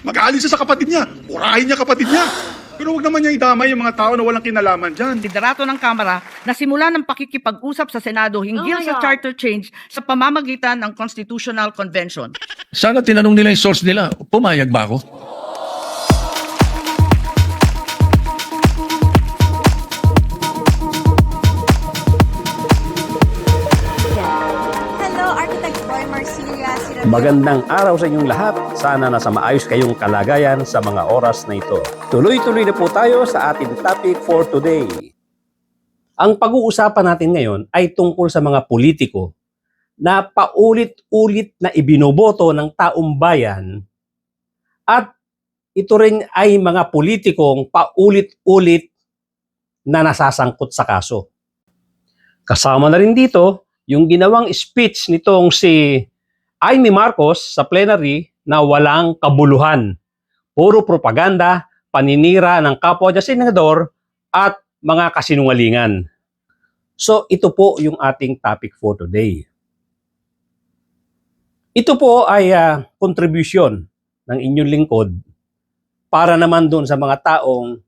Mag-aalis siya sa kapatid niya. Urahin niya kapatid niya. Pero wag naman niya idamay yung mga tao na walang kinalaman dyan. Liderato ng Kamara na simula ng pakikipag-usap sa Senado hinggil sa charter change sa pamamagitan ng Constitutional Convention. Sana tinanong nila yung source nila, pumayag ba ako? Hello, Architect Boy Marcilia. Magandang araw sa inyong lahat. Sana nasa maayos kayong kalagayan sa mga oras na ito. Tuloy-tuloy na po tayo sa ating topic for today. Ang pag-uusapan natin ngayon ay tungkol sa mga politiko na paulit-ulit na ibinoboto ng taong bayan at ito rin ay mga politikong paulit-ulit na nasasangkot sa kaso. Kasama na rin dito yung ginawang speech nitong si Amy Marcos sa plenary na walang kabuluhan. Puro propaganda, paninira ng kapwa niya senador at mga kasinungalingan. So ito po yung ating topic for today. Ito po ay contribution ng inyong lingkod para naman doon sa mga taong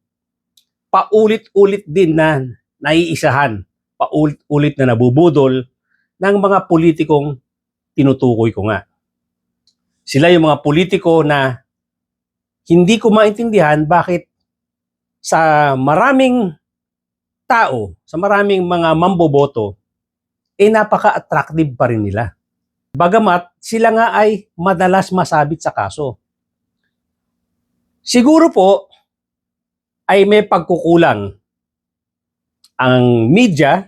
paulit-ulit din na naiisahan, paulit-ulit na nabubudol ng mga politikong tinutukoy ko nga. Sila yung mga politiko na hindi ko maintindihan bakit sa maraming tao, sa maraming mga mamboboto, napaka-attractive pa rin nila. Bagamat sila nga ay madalas masabit sa kaso. Siguro po ay may pagkukulang ang media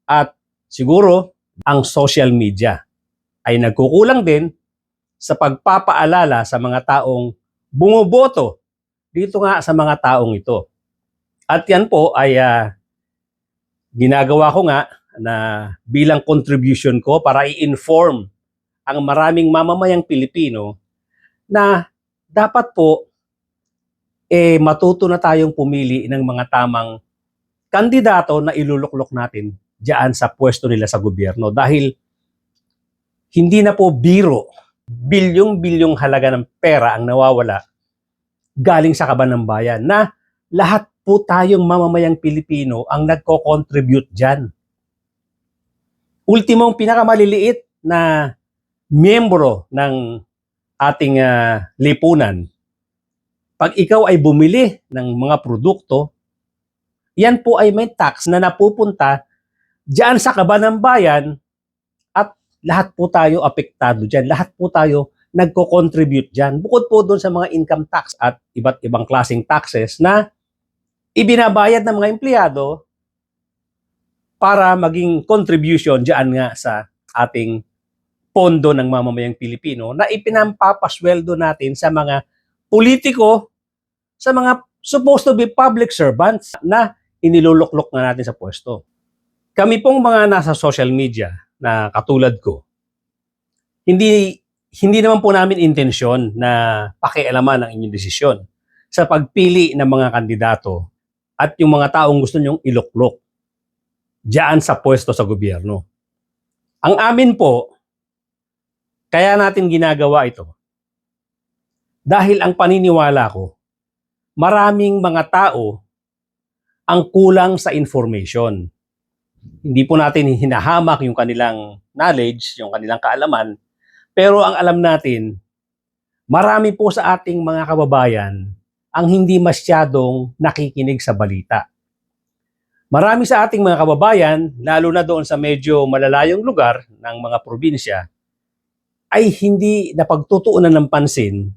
at siguro ang social media ay nagkukulang din sa pagpapaalala sa mga taong bumoboto dito nga sa mga taong ito. At yan po ay ginagawa ko nga na bilang contribution ko para i-inform ang maraming mamamayang Pilipino na dapat po matuto na tayong pumili ng mga tamang kandidato na iluluklok natin diyan sa pwesto nila sa gobyerno dahil hindi na po biro, bilyong-bilyong halaga ng pera ang nawawala galing sa kaban ng bayan na lahat po tayong mamamayang Pilipino ang nagko-contribute dyan. Ultimong pinakamaliliit na miyembro ng ating lipunan, pag ikaw ay bumili ng mga produkto, yan po ay may tax na napupunta diyan sa kaban ng bayan at lahat po tayo apektado diyan. Lahat po tayo nagko-contribute diyan. Bukod po doon sa mga income tax at iba't ibang klaseng taxes na ibinabayad ng mga empleyado para maging contribution diyan nga sa ating pondo ng mamamayang Pilipino na ipinampapasweldo natin sa mga politiko, sa mga supposed to be public servants na iniluluklok na natin sa pwesto. Kami pong mga nasa social media na katulad ko, hindi naman po namin intensyon na pakialaman ang inyong desisyon sa pagpili ng mga kandidato at yung mga taong gusto nyong iluklok diyan sa pwesto sa gobyerno. Ang amin po, kaya natin ginagawa ito dahil ang paniniwala ko, maraming mga tao ang kulang sa information. Hindi po natin hinahamak yung kanilang knowledge, yung kanilang kaalaman, pero ang alam natin, marami po sa ating mga kababayan ang hindi masyadong nakikinig sa balita. Marami sa ating mga kababayan, lalo na doon sa medyo malalayong lugar ng mga probinsya, ay hindi napagtutuunan ng pansin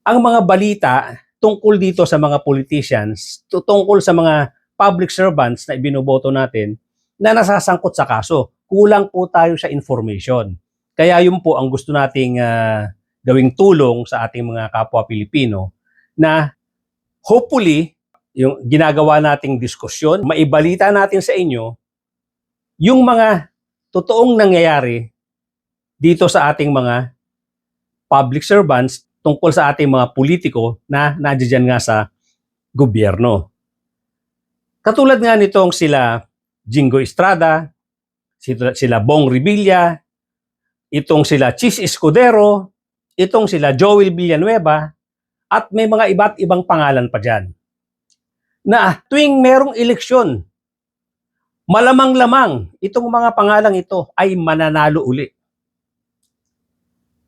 ang mga balita tungkol dito sa mga politicians, tungkol sa mga public servants na ibinoboto natin na nasasangkot sa kaso. Kulang po tayo sa information. Kaya yun po ang gusto nating gawing tulong sa ating mga kapwa Pilipino na hopefully yung ginagawa nating diskusyon, maibalita natin sa inyo yung mga totoong nangyayari dito sa ating mga public servants tungkol sa ating mga politiko na nandiyan nga sa gobyerno. Katulad nga nitong sila Jingo Estrada, sila Bong Revilla, itong sila Chis Escudero, itong sila Joel Villanueva at may mga iba't ibang pangalan pa dyan. Na tuwing merong eleksyon, malamang-lamang itong mga pangalang ito ay mananalo uli.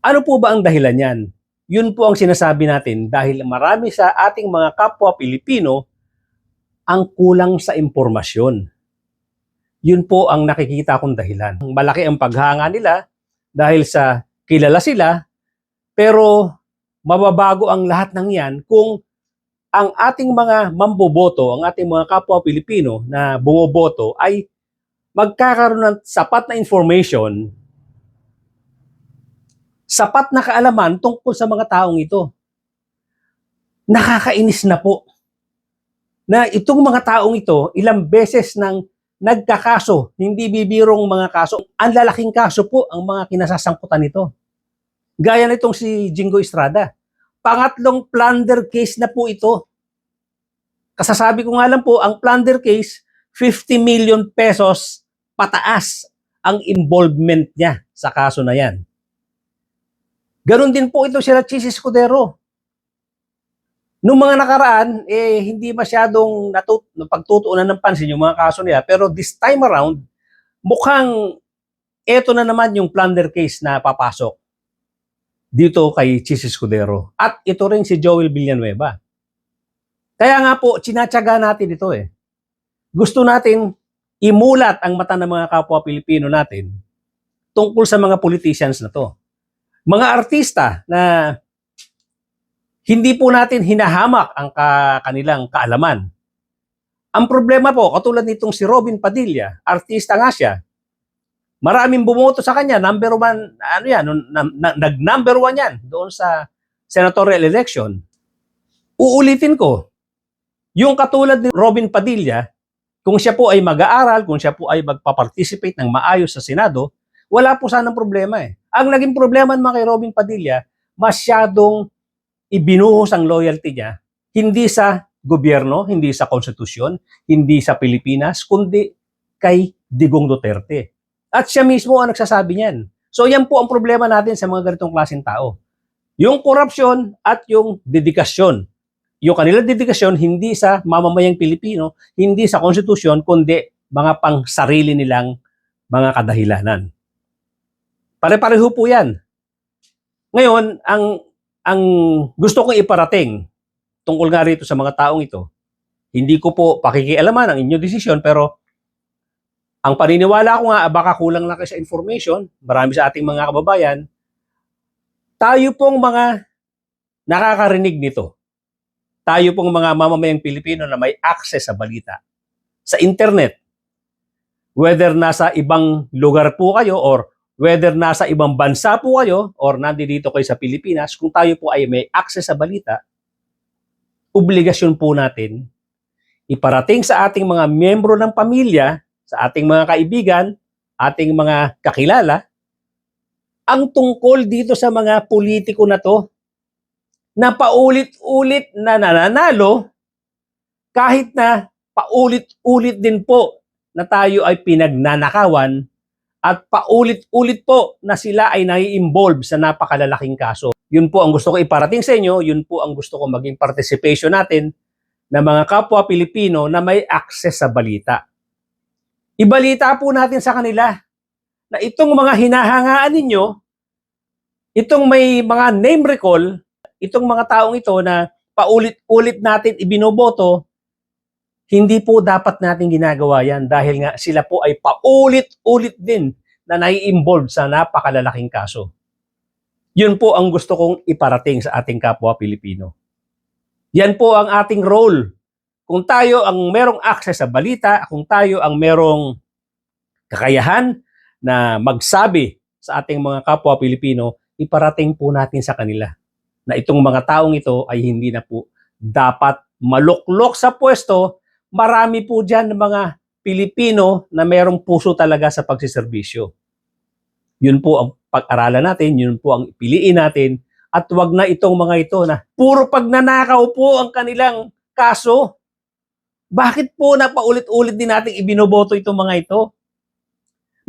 Ano po ba ang dahilan yan? Yun po ang sinasabi natin dahil marami sa ating mga kapwa Pilipino ang kulang sa impormasyon. Yun po ang nakikita kong dahilan. Malaki ang paghanga nila dahil sa kilala sila, pero mababago ang lahat ng yan kung ang ating mga mamboboto, ang ating mga kapwa Pilipino na bumoboto ay magkakaroon ng sapat na information, sapat na kaalaman tungkol sa mga taong ito. Nakakainis na po na itong mga taong ito ilang beses nang nagkakaso, hindi bibirong mga kaso. Ang lalaking kaso po ang mga kinasasangkutan nito. Gaya nitong si Jingo Estrada. Pangatlong plunder case na po ito. Kasasabi ko nga lang po, ang plunder case, 50 million pesos pataas ang involvement niya sa kaso na yan. Ganon din po ito sila Chis Escudero. Noong mga nakaraan, hindi masyadong pagtutuunan ng pansin yung mga kaso nila. Pero this time around, mukhang eto na naman yung plunder case na papasok dito kay Chis Escudero. At ito rin si Joel Villanueva. Kaya nga po, sinatsaga natin ito eh. Gusto natin imulat ang mata ng mga kapwa Pilipino natin tungkol sa mga politicians na to. Mga artista na hindi po natin hinahamak ang kanilang kaalaman. Ang problema po, katulad nitong si Robin Padilla, artista nga siya, maraming bumoto sa kanya, number one, nag-number one yan doon sa senatorial election. Uulitin ko, yung katulad ni Robin Padilla, kung siya po ay mag-aaral, kung siya po ay magpa-participate ng maayos sa Senado, wala po sanang problema eh. Ang naging problema naman kay Robin Padilla, masyadong ibinuhos ang loyalty niya, hindi sa gobyerno, hindi sa konstitusyon, hindi sa Pilipinas, kundi kay Digong Duterte. At siya mismo ang nagsasabi niyan. So yan po ang problema natin sa mga ganitong klaseng tao. Yung korupsyon at yung dedikasyon. Yung kanilang dedikasyon hindi sa mamamayang Pilipino, hindi sa konstitusyon, kundi mga pang sarili nilang mga kadahilanan. Pare-pareho po yan. Ngayon, ang gusto kong iparating tungkol nga rito sa mga taong ito, hindi ko po pakikialaman ang inyong desisyon, pero ang paniniwala ko nga, baka kulang lang kayo sa information, marami sa ating mga kababayan, tayo pong mga nakakarinig nito, tayo pong mga mamamayang Pilipino na may access sa balita, sa internet, whether nasa ibang lugar po kayo or whether nasa ibang bansa po kayo or nandito kayo sa Pilipinas, kung tayo po ay may access sa balita, obligasyon po natin iparating sa ating mga miyembro ng pamilya, sa ating mga kaibigan, ating mga kakilala, ang tungkol dito sa mga politiko na to, na paulit-ulit na nananalo, kahit na paulit-ulit din po na tayo ay pinagnanakawan, at paulit-ulit po na sila ay nai-involve sa napakalalaking kaso. Yun po ang gusto ko iparating sa inyo, yun po ang gusto ko maging participation natin na mga kapwa Pilipino na may access sa balita. Ibalita po natin sa kanila na itong mga hinahangaan ninyo, itong may mga name recall, itong mga taong ito na paulit-ulit natin ibinoboto, hindi po dapat natin ginagawa yan dahil nga sila po ay paulit-ulit din na nai-involve sa napakalalaking kaso. Yun po ang gusto kong iparating sa ating kapwa Pilipino. Yan po ang ating role. Kung tayo ang merong access sa balita, kung tayo ang merong kakayahan na magsabi sa ating mga kapwa Pilipino, iparating po natin sa kanila na itong mga taong ito ay hindi na po dapat maluklok sa pwesto. Marami po dyan ng mga Pilipino na mayroong puso talaga sa pagsiservisyo. Yun po ang pag-aralan natin, yun po ang piliin natin, at wag na itong mga ito na puro pagnanakaw po ang kanilang kaso. Bakit po na paulit-ulit din natin ibinoboto itong mga ito?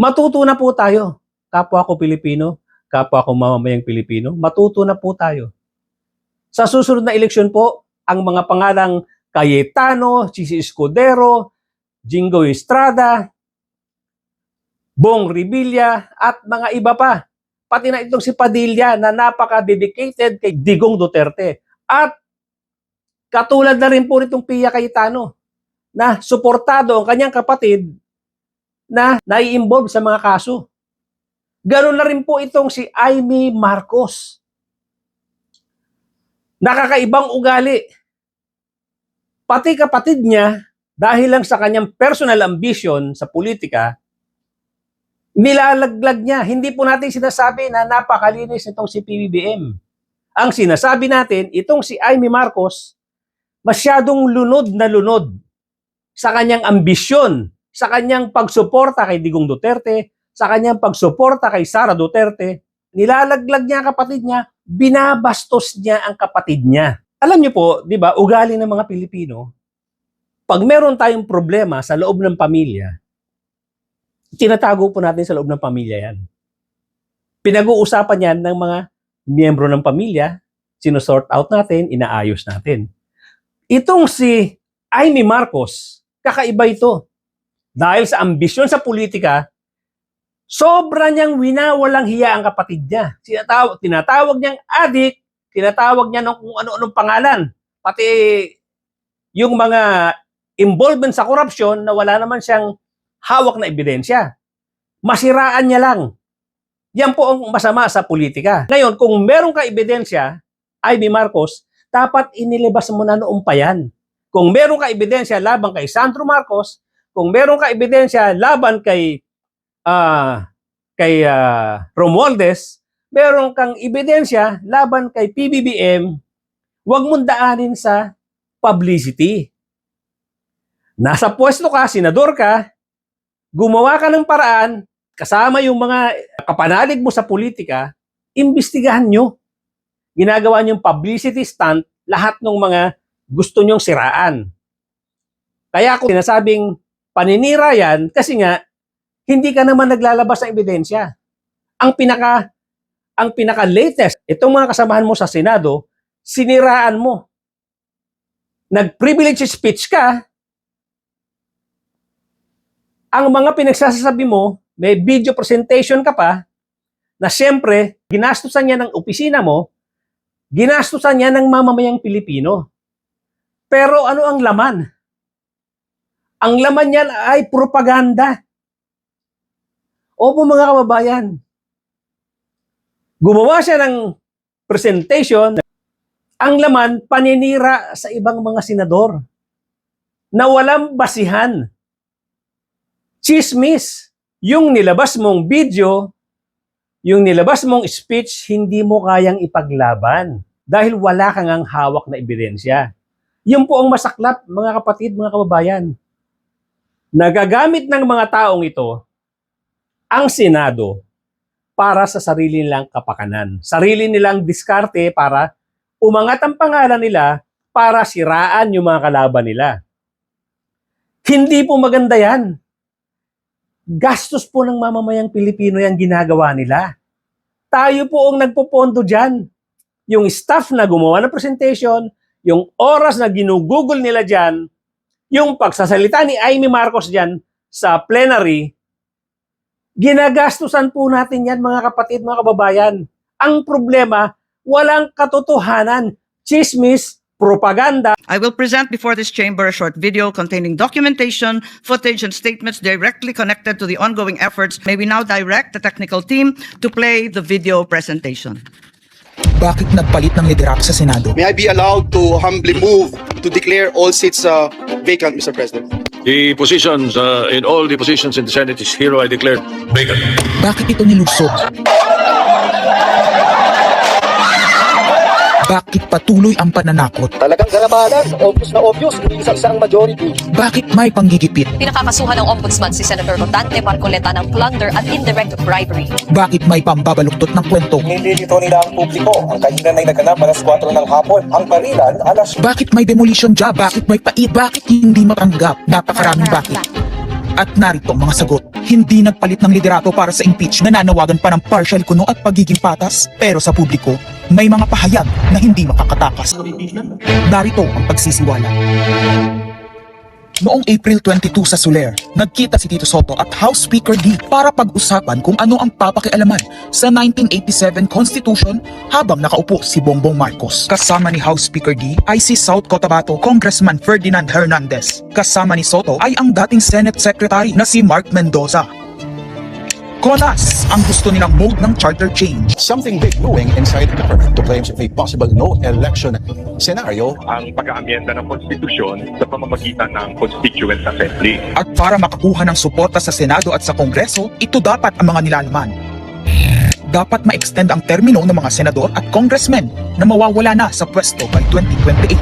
Matuto na po tayo, kapwa ko Pilipino. kapwa ko mamamayang Pilipino, matuto na po tayo. Sa susunod na eleksyon po, ang mga pangalang Cayetano, Chisi Escudero, Jingo Estrada, Bong Revilla, at mga iba pa. Pati na itong si Padilla na napaka-dedicated kay Digong Duterte. At katulad na rin po nitong Pia Cayetano na suportado ang kanyang kapatid na nai-involve sa mga kaso. Ganoon na rin po itong si Amy Marcos. Nakakaibang ugali. Pati kapatid niya, dahil lang sa kanyang personal ambition sa politika, nilalaglag niya. Hindi po natin sinasabi na napakalinis itong si PBBM. Ang sinasabi natin, itong si Amy Marcos, masyadong lunod na lunod sa kanyang ambisyon, sa kanyang pagsuporta kay Digong Duterte, sa kanyang pagsuporta kay Sara Duterte. Nilalaglag niya ang kapatid niya, binabastos niya ang kapatid niya. Alam niyo po, di ba, ugali ng mga Pilipino, pag meron tayong problema sa loob ng pamilya, tinatago po natin sa loob ng pamilya yan. Pinag-uusapan yan ng mga miyembro ng pamilya, sinusort out natin, inaayos natin. Itong si Amy Marcos, kakaiba ito. Dahil sa ambisyon sa politika, sobra niyang winawalang hiya ang kapatid niya. Tinatawag niyang adik, tinatawag niya ng kung ano-anong pangalan. Pati yung mga involvement sa korupsyon na wala naman siyang hawak na ebidensya. Masiraan niya lang. Yan po ang masama sa politika. Ngayon, kung meron ka ebidensya, Amy Marcos, dapat inilabas mo na noong pa yan. Kung meron ka ebidensya laban kay Sandro Marcos, kung meron ka ebidensya laban kay Romualdez, meron kang ebidensya laban kay PBBM, huwag mong daanin sa publicity. Nasa pwesto ka, senador ka, gumawa ka ng paraan, kasama yung mga kapanalig mo sa politika, imbestigahan nyo. Ginagawa nyo yung publicity stunt, lahat ng mga gusto nyong siraan. Kaya ako sinasabing paninira yan kasi nga hindi ka naman naglalabas ng ebidensya. Ang pinaka-latest, itong mga kasamahan mo sa Senado, siniraan mo. Nag-privilege speech ka, ang mga pinagsasabi mo, may video presentation ka pa, na siyempre, ginastusan niya ng opisina mo, ginastusan niya ng mamamayang Pilipino. Pero ano ang laman? Ang laman niyan ay propaganda. Opo mga kababayan, gumawa siya ng presentation, ang laman paninira sa ibang mga senador na walang basihan. Chismis. Yung nilabas mong video, yung nilabas mong speech, hindi mo kayang ipaglaban dahil wala kang ang hawak na ebidensya. Yun po ang masaklap, mga kapatid, mga kababayan. Nagagamit ng mga taong ito ang Senado para sa sarili nilang kapakanan. Sarili nilang diskarte para umangat ang pangalan nila para siraan yung mga kalaban nila. Hindi po maganda yan. Gastos po ng mamamayang Pilipino yan ginagawa nila. Tayo po ang nagpopondo dyan. Yung staff na gumawa ng presentation, yung oras na ginugugol nila dyan, yung pagsasalita ni Amy Marcos dyan sa plenary, ginagastusan po natin yan mga kapatid, mga kababayan. Ang problema, walang katotohanan, chismis, propaganda. I will present before this chamber a short video containing documentation, footage, and statements directly connected to the ongoing efforts. May we now direct the technical team to play the video presentation. Bakit nagpalit ng liderato sa Senado? May I be allowed to humbly move to declare all seats vacant, Mr. President? The positions, in all the positions in the Senate is hereby declared vacant. Bakit ito nilusot? Bakit patuloy ang pananakot? Talagang garabalan, obvious na obvious, isa-isa ang majority. Bakit may panggigipit? Pinakakasuhan ng Ombudsman si Senator Rodante Marcoleta ng plunder at indirect bribery. Bakit may pambabaluktot ng kwento? Nililito nila ang publiko. Ang kainan ay naganap alas 4 ng hapon. Ang barilan alas... Bakit may demolition job? Bakit may pait? Bakit hindi matanggap? Napakaraming bakit. At narito ang mga sagot. Hindi nagpalit ng liderato para sa impeach, nananawagan pa ng partial kuno at pagiging patas. Pero sa publiko, may mga pahayag na hindi makakatakas. Narito ang pagsisiwala. Noong April 22 sa Soler, nagkita si Tito Soto at House Speaker D para pag-usapan kung ano ang papakialaman sa 1987 Constitution habang nakaupo si Bongbong Marcos. Kasama ni House Speaker D ay si South Cotabato Congressman Ferdinand Hernandez. Kasama ni Soto ay ang dating Senate Secretary na si Mark Mendoza. Konas ang gusto nilang mode ng charter change. Something big brewing inside the government to claims of a possible no-election scenario. Ang pag-aamyenda ng konstitusyon sa pamamagitan ng Constituent Assembly. At para makakuha ng suporta sa Senado at sa Kongreso, ito dapat ang mga nilalaman. Dapat ma-extend ang termino ng mga senador at congressmen na mawawala na sa pwesto by 2028.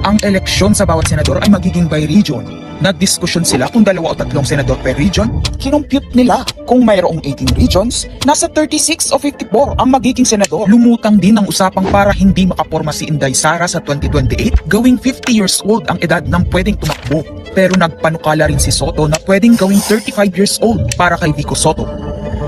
Ang eleksyon sa bawat senador ay magiging by region. Nagdiskusyon sila kung 2 o 3 senador per region. Kinompute nila kung mayroong 18 regions, nasa 36 o 54 ang magiging senador. Lumutang din ang usapang para hindi makaporma si Inday Sara sa 2028, gawing 50 years old ang edad ng pwedeng tumakbo. Pero nagpanukala rin si Soto na pwedeng gawing 35 years old para kay Vico Soto.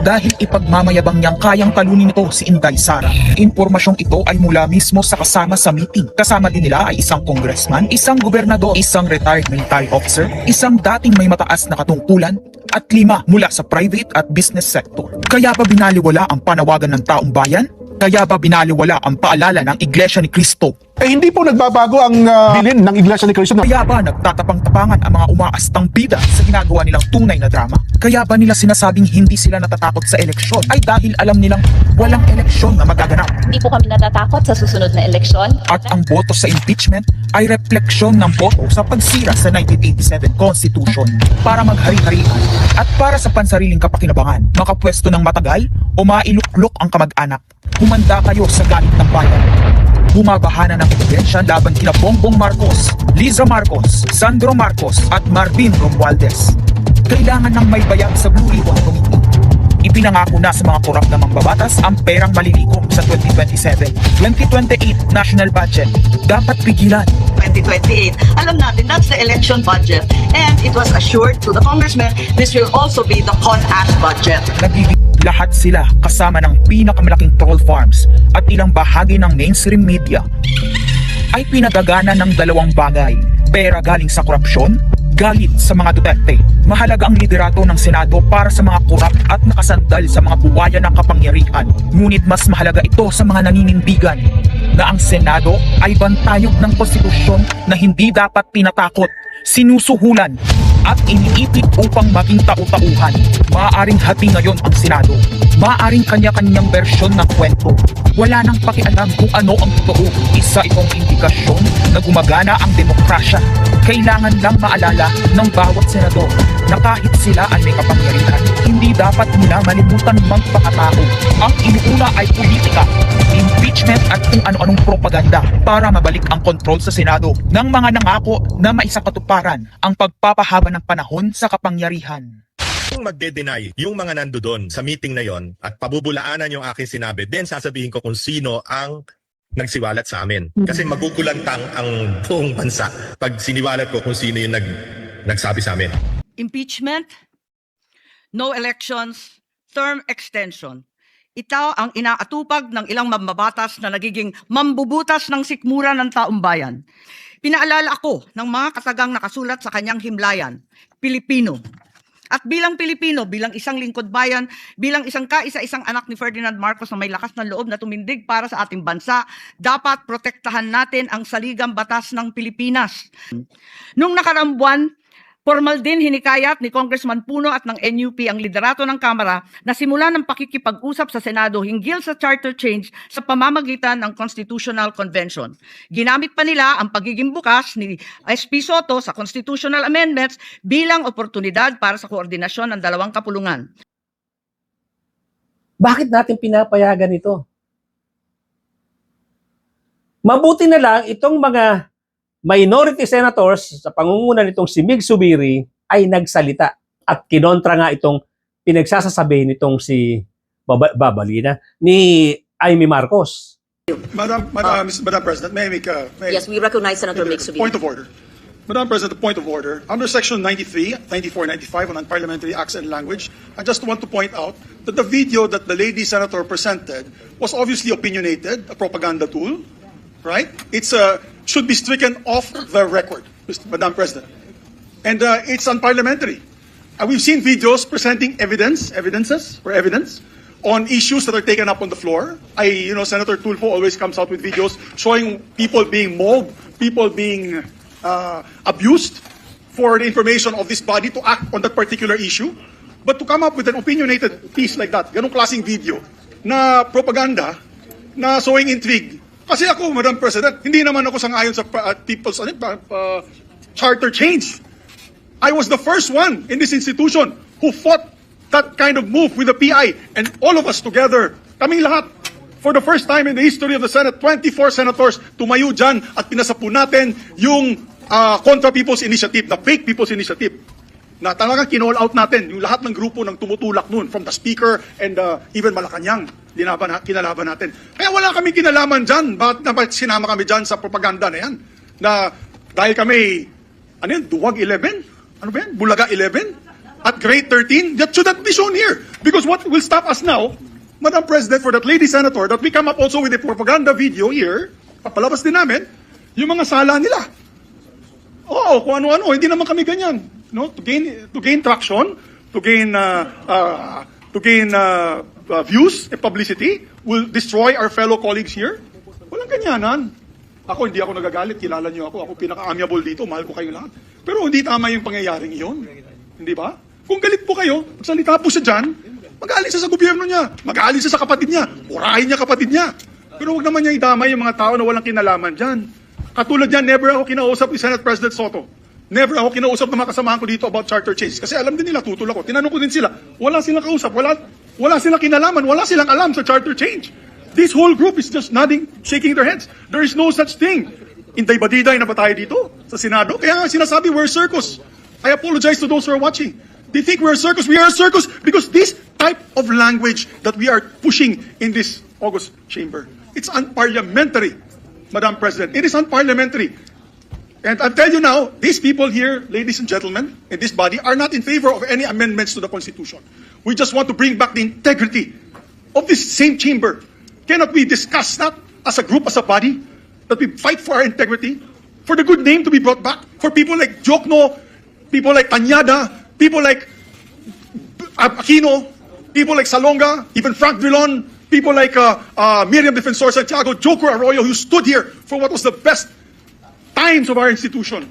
Dahil ipagmamayabang niyang kayang talunin ito si Inday Sara. Impormasyong ito ay mula mismo sa kasama sa meeting. Kasama din nila ay isang congressman, isang gobernador, isang retired military officer, isang dating may mataas na katungkulan, at 5 mula sa private at business sector. Kaya ba binaliwala ang panawagan ng taong bayan? Kaya ba binaliwala ang paalala ng Iglesia ni Cristo? Hindi po nagbabago ang bilin ng Iglesia ni Cristo. Kaya ba nagtatapang-tapangan ang mga umaastang bida sa ginagawa nilang tunay na drama? Kaya ba nila sinasabing hindi sila natatakot sa eleksyon ay dahil alam nilang walang eleksyon na magaganap? Hindi po kami natatakot sa susunod na eleksyon. At ang boto sa impeachment ay refleksyon ng boto sa pagsira sa 1987 Constitution para maghari-harian at para sa pansariling kapakinabangan, makapwesto ng matagal o mailuklok ang kamag-anak. Humanda kayo sa galit ng bayan. Bumabahana ng ebidensya laban kina Bongbong Marcos, Liza Marcos, Sandro Marcos at Marvin Romualdez. Kailangan ng may bayag sa Blue Ribbon Committee. Ipinangako na sa mga korap na mambabatas ang perang malilikom sa 2027. 2028 national budget. Dapat pigilan. 2028. Alam natin, that's the election budget. And it was assured to the congressman, this will also be the con-ash budget. Nagiging lahat sila kasama ng pinakamalaking troll farms at ilang bahagi ng mainstream media ay pinagagana ng 2 bagay. Pera galing sa korupsyon, galit sa mga Duterte. Mahalaga ang liderato ng Senado para sa mga korap at nakasandal sa mga buwaya ng kapangyarihan. Ngunit mas mahalaga ito sa mga naninindigan na ang Senado ay bantayog ng konstitusyon na hindi dapat tinatakot, sinusuhulan at iniipit upang maging tau-tauhan. Maaaring hati ngayon ang Senado. Maaaring kanya-kanyang bersyon ng kwento. Wala nang pakialam kung ano ang totoo. Isa itong indikasyon na gumagana ang demokrasya. Kailangan lang maalala ng bawat senador na kahit sila ay may kapangyarihan, hindi dapat nila malimutan magpakatao. Ang inuuna ay politika, impeachment at kung ano-anong propaganda para mabalik ang kontrol sa Senado ng mga nangako na maisakatuparan ang pagpapahaba ng panahon sa kapangyarihan. Kung magde-deny yung mga nandoon sa meeting na yon at pabubulaanan yung aking sinabi, then sasabihin ko kung sino ang nagsiwalat sa amin. Kasi magugulantang ang buong bansa pag siniwalat ko kung sino yung nagsabi sa amin. Impeachment, no elections, term extension. Ito ang inaatupag ng ilang mambabatas na nagiging mambubutas ng sikmura ng taong bayan. Pinaalala ako ng mga katagang nakasulat sa kanyang himlayan, Pilipino. At bilang Pilipino, bilang isang lingkod bayan, bilang isang kaisa-isang anak ni Ferdinand Marcos na may lakas ng loob na tumindig para sa ating bansa, dapat protektahan natin ang saligang batas ng Pilipinas. Nung nakaraang buwan, formal din hinikayat ni Congressman Puno at ng NUP ang liderato ng Kamara na simulan ng pakikipag-usap sa Senado hinggil sa charter change sa pamamagitan ng Constitutional Convention. Ginamit pa nila ang pagiging bukas ni SP Soto sa constitutional amendments bilang oportunidad para sa koordinasyon ng 2 kapulungan. Bakit natin pinapayagan ito? Mabuti na lang itong mga minority senators sa pangunguna nitong si Mig Zubiri ay nagsalita at kinontra nga itong pinagsasasabi nitong si Babalina ni Amy Marcos. Madam President, may I make Yes, we recognize Senator Mig Zubiri. point of order. Madam President, a point of order. Under Section 93, 94, 95 on Parliamentary Acts and Language, I just want to point out that the video that the lady senator presented was obviously opinionated, a propaganda tool, right? It's should be stricken off the record, Madam President. And it's unparliamentary. We've seen videos presenting evidence on issues that are taken up on the floor. Senator Tulfo always comes out with videos showing people being mobbed, people being abused for the information of this body to act on that particular issue. But to come up with an opinionated piece like that, ganong klaseng video, na propaganda, na sowing intrigue. Kasi ako, Madam President, hindi naman ako sangayon sa people's charter change. I was the first one in this institution who fought that kind of move with the PI, and all of us together, kaming lahat, for the first time in the history of the Senate, 24 senators tumayo dyan at pinasapo natin yung Contra People's Initiative, the fake People's Initiative, na talagang kinall out natin yung lahat ng grupo ng tumutulak nun, from the Speaker and even Malacanang, kinalaban natin. Kaya wala kami kinalaman dyan. Bakit sinama kami dyan sa propaganda na yan? Na dahil kami, Duwag 11? Ano ba yan? Bulaga 11? At grade 13? That should not be shown here. Because what will stop us now, Madam President, for that lady senator, that we come up also with a propaganda video here, papalabas din namin, yung mga sala nila. Oo, kung ano-ano, hindi naman kami ganyan. No? To gain traction, to gain views and publicity, will destroy our fellow colleagues here. Walang ganyanan. Ako, hindi ako nagagalit, kilala niyo ako pinaka-amiable dito, mahal ko kayo lahat. Pero hindi tama yung pangyayaring iyon. Hindi ba? Kung galit po kayo, magsalita po siya dyan, mag-aalis siya sa gobyerno niya, mag-aalis siya sa kapatid niya, urahin niya kapatid niya. Pero huwag naman niya idamay yung mga tao na walang kinalaman dyan. Katulad yan, never ako kinausap ni Senate President Soto. Never ako kinausap ng mga kasamahan ko dito about charter change. Kasi alam din nila, tutol ako. Tinanong ko din sila, wala silang kausap, wala silang kinalaman, wala silang alam sa charter change. This whole group is just nodding, shaking their heads. There is no such thing. Inday-badiday na ba tayo dito sa Senado? Kaya nga sinasabi, we're a circus. I apologize to those who are watching. They think we're a circus. We are a circus because this type of language that we are pushing in this August chamber, it's unparliamentary, Madam President. It is unparliamentary. And I'll tell you now, these people here, ladies and gentlemen, in this body, are not in favor of any amendments to the Constitution. We just want to bring back the integrity of this same chamber. Cannot we discuss that as a group, as a body, that we fight for our integrity, for the good name to be brought back, for people like Jokno, people like Tanyada, people like Aquino, people like Salonga, even Frank Drilon, people like Miriam Defensor Santiago, Joker Arroyo, who stood here for what was the best times of our institution.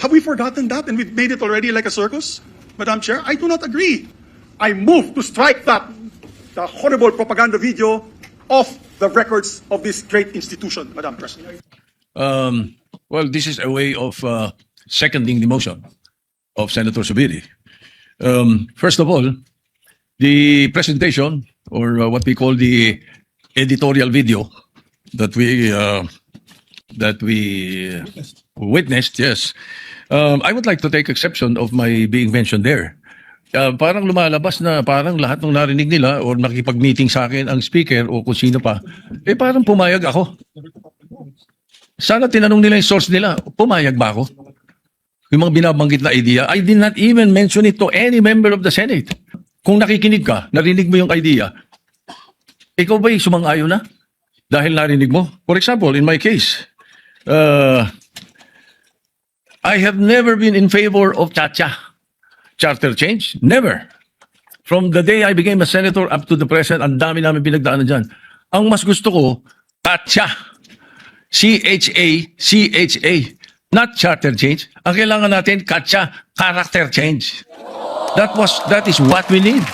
Have we forgotten that and we've made it already like a circus? Madam Chair, I do not agree. I move to strike the horrible propaganda video off the records of this great institution, Madam President. Well, this is a way of seconding the motion of Senator Zubiri. First of all, the presentation, or what we call the editorial video that we witnessed, yes. I would like to take exception of my being mentioned there. Parang lumalabas na parang lahat ng narinig nila or nakipag-meeting sa akin ang speaker o kung sino pa, parang pumayag ako. Sana tinanong nila yung source nila, pumayag ba ako? Yung mga binabanggit na idea, I did not even mention it to any member of the Senate. Kung nakikinig ka, narinig mo yung idea, ikaw ba'y sumang-ayon na? Dahil narinig mo? For example, in my case, I have never been in favor of charter change. Never. From the day I became a senator up to the present, ang dami namin pinagdaanan dyan. Ang mas gusto ko, CHA. C-H-A. Not charter change. Ang kailangan natin, CHA, character change. That is what we need.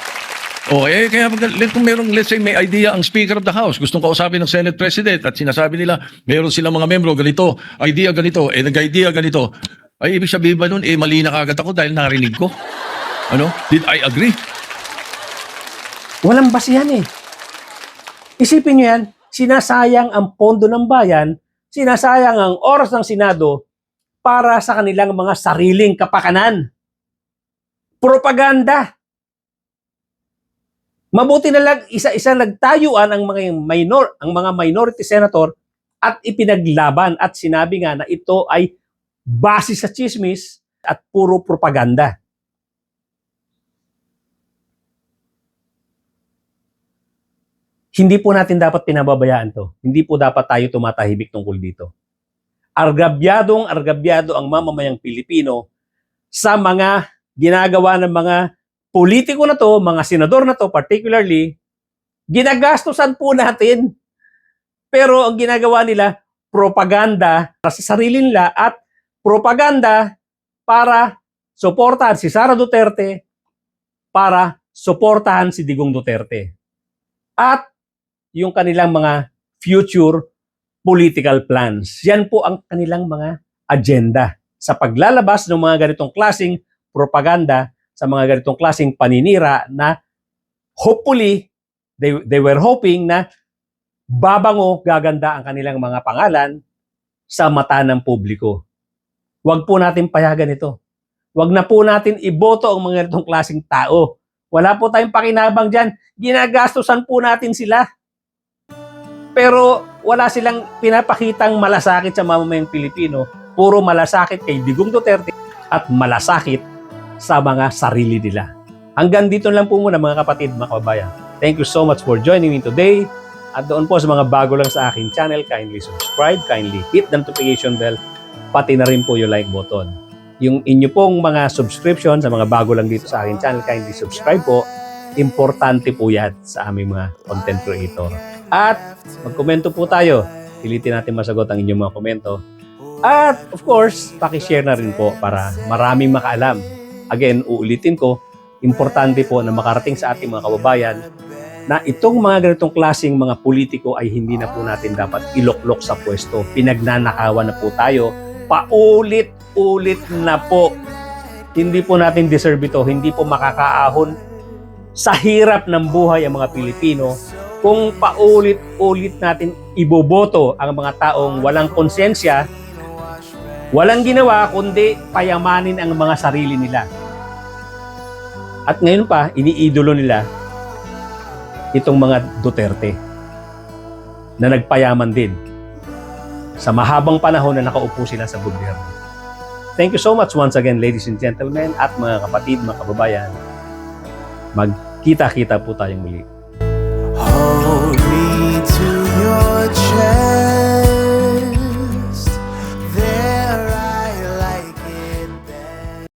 Kaya kung let's say may idea ang Speaker of the House, gustong kausapin ng Senate President at sinasabi nila, meron silang mga membro, ganito, idea ganito, nag-idea ganito. Ay, ibig sabihin ba nun, mali na kagad ako dahil narinig ko? Did I agree? Walang basihan eh. Isipin nyo yan, sinasayang ang pondo ng bayan, sinasayang ang oras ng Senado para sa kanilang mga sariling kapakanan. Propaganda. Mabuti na lang isa-isa nagtayuan ang mga minority senator at ipinaglaban at sinabi nga na ito ay base sa chismis at puro propaganda. Hindi po natin dapat pinababayaan to. Hindi po dapat tayo tumatahimik tungkol dito. Argabyado ang mamamayang Pilipino sa mga ginagawa ng mga politiko na to, mga senador na to particularly, ginagastusan po natin. Pero ang ginagawa nila, propaganda para sa sarili nila at propaganda para suportahan si Sara Duterte, para suportahan si Digong Duterte. At yung kanilang mga future political plans. Yan po ang kanilang mga agenda sa paglalabas ng mga ganitong klaseng propaganda, sa mga ganitong klaseng paninira na hopefully, they were hoping na babango, gaganda ang kanilang mga pangalan sa mata ng publiko. Huwag po natin payagan ito. Huwag na po natin iboto ang mga ganitong klaseng tao. Wala po tayong pakinabang dyan. Ginagastusan po natin sila. Pero wala silang pinapakitang malasakit sa mamamayang Pilipino. Puro malasakit kay Digong Duterte at malasakit sa mga sarili nila. Hanggang dito lang po muna mga kapatid, mga kababayan. Thank you so much for joining me today. At doon po sa mga bago lang sa aking channel, kindly subscribe, kindly hit the notification bell, pati na rin po yung like button. Yung inyo pong mga subscription sa mga bago lang dito sa aking channel, kindly subscribe po. Importante po yan sa aming mga content creator. At magkomento po tayo. Pilitin natin masagot ang inyong mga komento. At of course, pakishare na rin po para maraming makaalam. Again, uulitin ko, importante po na makarating sa ating mga kababayan na itong mga ganitong klaseng mga politiko ay hindi na po natin dapat iloklok sa pwesto. Pinagnanakawan na po tayo. Paulit-ulit na po. Hindi po natin deserve ito. Hindi po makakaahon sa hirap ng buhay ang mga Pilipino kung paulit-ulit natin iboboto ang mga taong walang konsensya, walang ginawa kundi payamanin ang mga sarili nila. At ngayon pa, iniidolo nila itong mga Duterte na nagpayaman din sa mahabang panahon na nakaupo sila sa gobyerno. Thank you so much once again, ladies and gentlemen, at mga kapatid, mga kababayan. Magkita-kita po tayong muli.